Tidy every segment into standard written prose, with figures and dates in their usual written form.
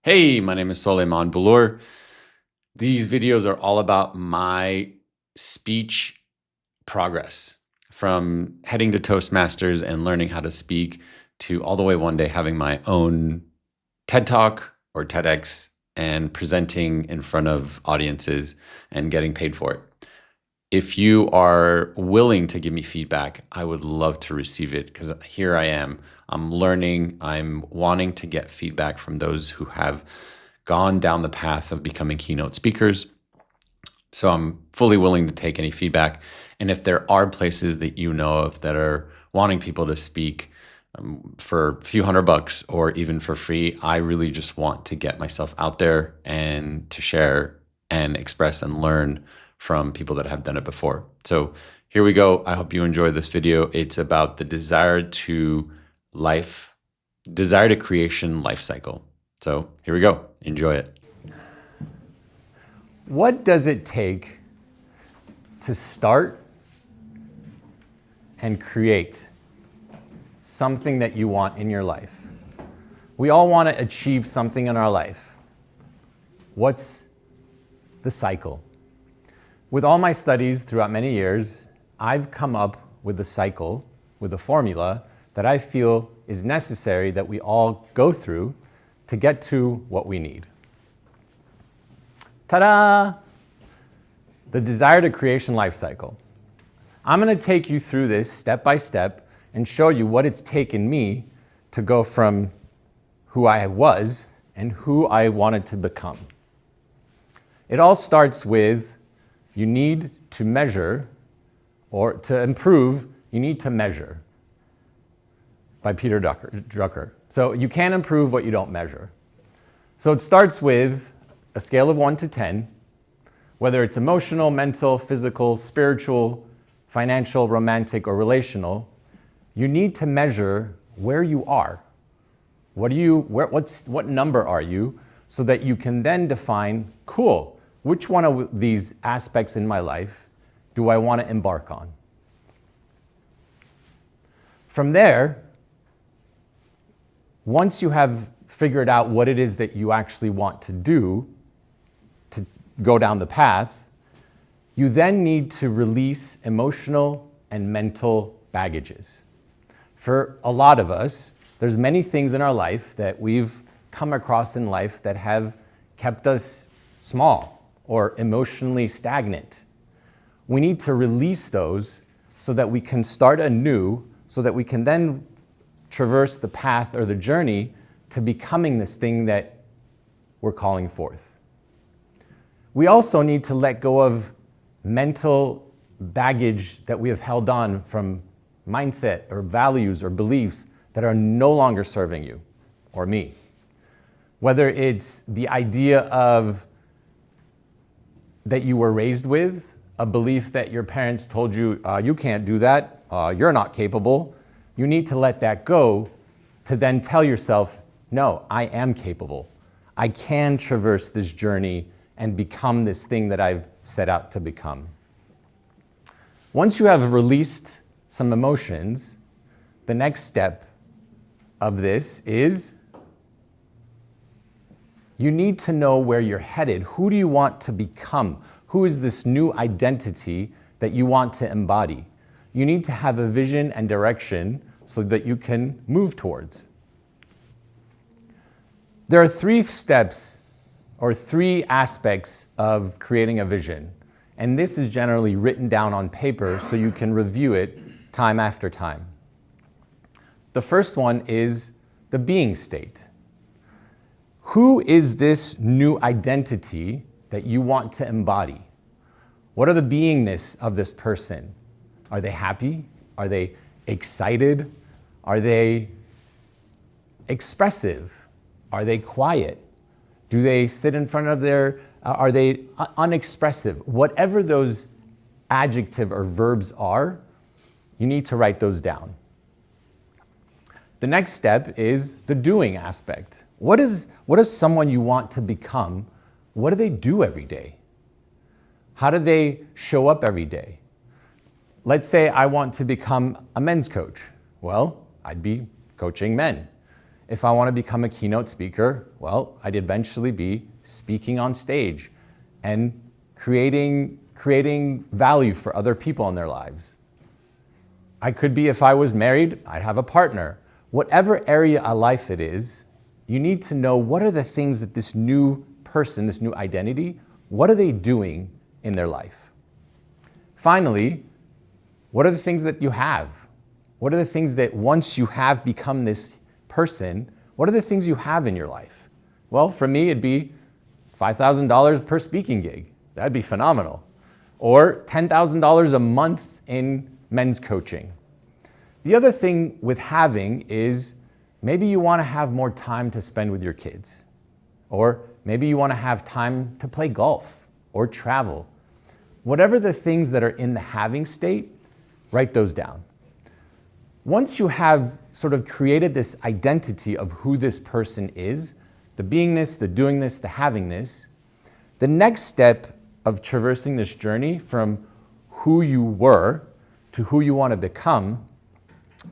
Hey, my name is Soleiman Bolour. These videos are all about my speech progress from heading to Toastmasters and learning how to speak to all the way one day having my own TED Talk or TEDx and presenting in front of audiences and getting paid for it. If you are willing to give me feedback, I would love to receive it because here I am. I'm learning. I'm wanting to get feedback from those who have gone down the path of becoming keynote speakers. So I'm fully willing to take any feedback. And if there are places that you know of that are wanting people to speak for a few $100 or even for free, I really just want to get myself out there and to share and express and learn from people that have done it before. So here we go. I hope you enjoy this video. It's about the desire to creation life cycle. So here we go. Enjoy it. What does it take to start and create something that you want in your life? We all want to achieve something in our life. What's the cycle? With all my studies throughout many years, I've come up with a cycle, with a formula that I feel is necessary that we all go through to get to what we need. Ta-da! The desire to creation life cycle. I'm going to take you through this step by step and show you what it's taken me to go from who I was and who I wanted to become. It all starts with you need to measure, or to improve, you need to measure, by Peter Drucker. So you can't improve what you don't measure. So it starts with a scale of 1 to 10, whether it's emotional, mental, physical, spiritual, financial, romantic, or relational. You need to measure where you are. What number are you, so that you can then define, cool, which one of these aspects in my life do I want to embark on? From there, once you have figured out what it is that you actually want to do to go down the path, you then need to release emotional and mental baggages. For a lot of us, there's many things in our life that we've come across in life that have kept us small or emotionally stagnant. We need to release those so that we can start anew, so that we can then traverse the path or the journey to becoming this thing that we're calling forth. We also need to let go of mental baggage that we have held on from mindset or values or beliefs that are no longer serving you or me. Whether it's the idea of that you were raised with, a belief that your parents told you, you can't do that, you're not capable. You need to let that go to then tell yourself, no, I am capable. I can traverse this journey and become this thing that I've set out to become. Once you have released some emotions, the next step of this is you need to know where you're headed. Who do you want to become? Who is this new identity that you want to embody? You need to have a vision and direction so that you can move towards. There are 3 steps or 3 aspects of creating a vision. And this is generally written down on paper so you can review it time after time. The first one is the being state. Who is this new identity that you want to embody? What are the beingness of this person? Are they happy? Are they excited? Are they expressive? Are they quiet? Do they sit in front of are they unexpressive? Whatever those adjective or verbs are, you need to write those down. The next step is the doing aspect. What is someone you want to become? What do they do every day? How do they show up every day? Let's say I want to become a men's coach. Well, I'd be coaching men. If I want to become a keynote speaker, well, I'd eventually be speaking on stage and creating value for other people in their lives. I could be, if I was married, I'd have a partner. Whatever area of life it is, you need to know what are the things that this new person, this new identity, what are they doing in their life? Finally, what are the things that you have? What are the things that once you have become this person, what are the things you have in your life? Well, for me, it'd be $5,000 per speaking gig. That'd be phenomenal. Or $10,000 a month in men's coaching. The other thing with having is maybe you want to have more time to spend with your kids. Or maybe you want to have time to play golf or travel. Whatever the things that are in the having state, write those down. Once you have sort of created this identity of who this person is, the beingness, the doingness, the havingness, the next step of traversing this journey from who you were to who you want to become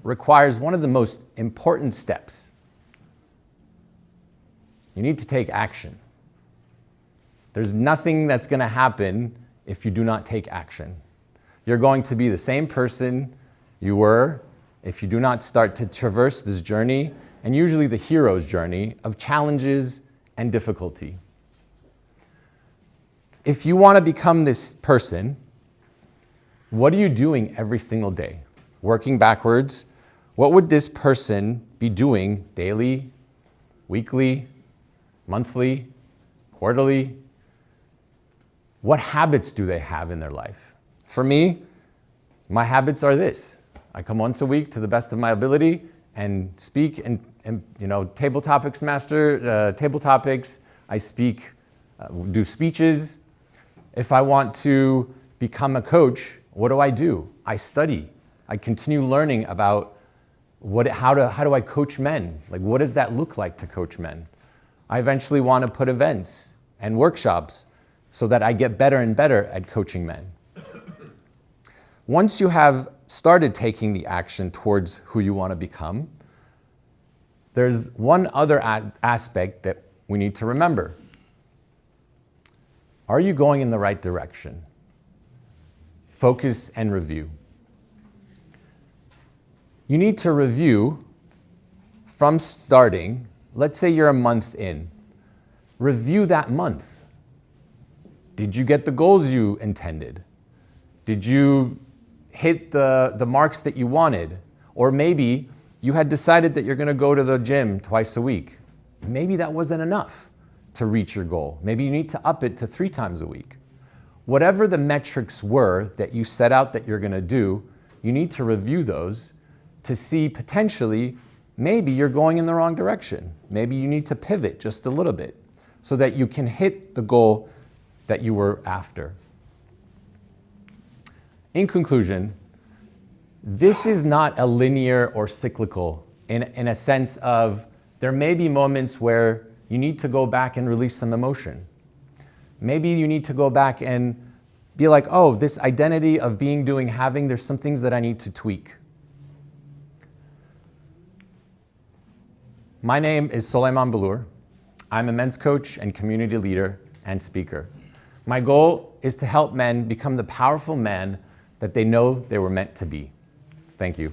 requires one of the most important steps. You need to take action. There's nothing that's going to happen if you do not take action. You're going to be the same person you were if you do not start to traverse this journey, and usually the hero's journey, of challenges and difficulty. If you want to become this person, what are you doing every single day? Working backwards, what would this person be doing daily, weekly, monthly, quarterly? What habits do they have in their life? For me, my habits are this. I come once a week to the best of my ability and speak and table topics master, table topics. I speak, do speeches. If I want to become a coach, what do? I study. I continue learning about how do I coach men? Like, what does that look like to coach men? I eventually want to put events and workshops so that I get better and better at coaching men. Once you have started taking the action towards who you want to become, there's one other aspect that we need to remember. Are you going in the right direction? Focus and review. You need to review from starting. Let's say you're a month in. Review that month. Did you get the goals you intended? Did you hit the marks that you wanted? Or maybe you had decided that you're going to go to the gym twice a week. Maybe that wasn't enough to reach your goal. Maybe you need to up it to 3 times a week. Whatever the metrics were that you set out that you're going to do, you need to review those to see potentially maybe you're going in the wrong direction. Maybe you need to pivot just a little bit so that you can hit the goal that you were after. In conclusion, this is not a linear or cyclical in a sense of there may be moments where you need to go back and release some emotion. Maybe you need to go back and be like, oh, this identity of being, doing, having, there's some things that I need to tweak. My name is Soleiman Bolour. I'm a men's coach and community leader and speaker. My goal is to help men become the powerful men that they know they were meant to be. Thank you.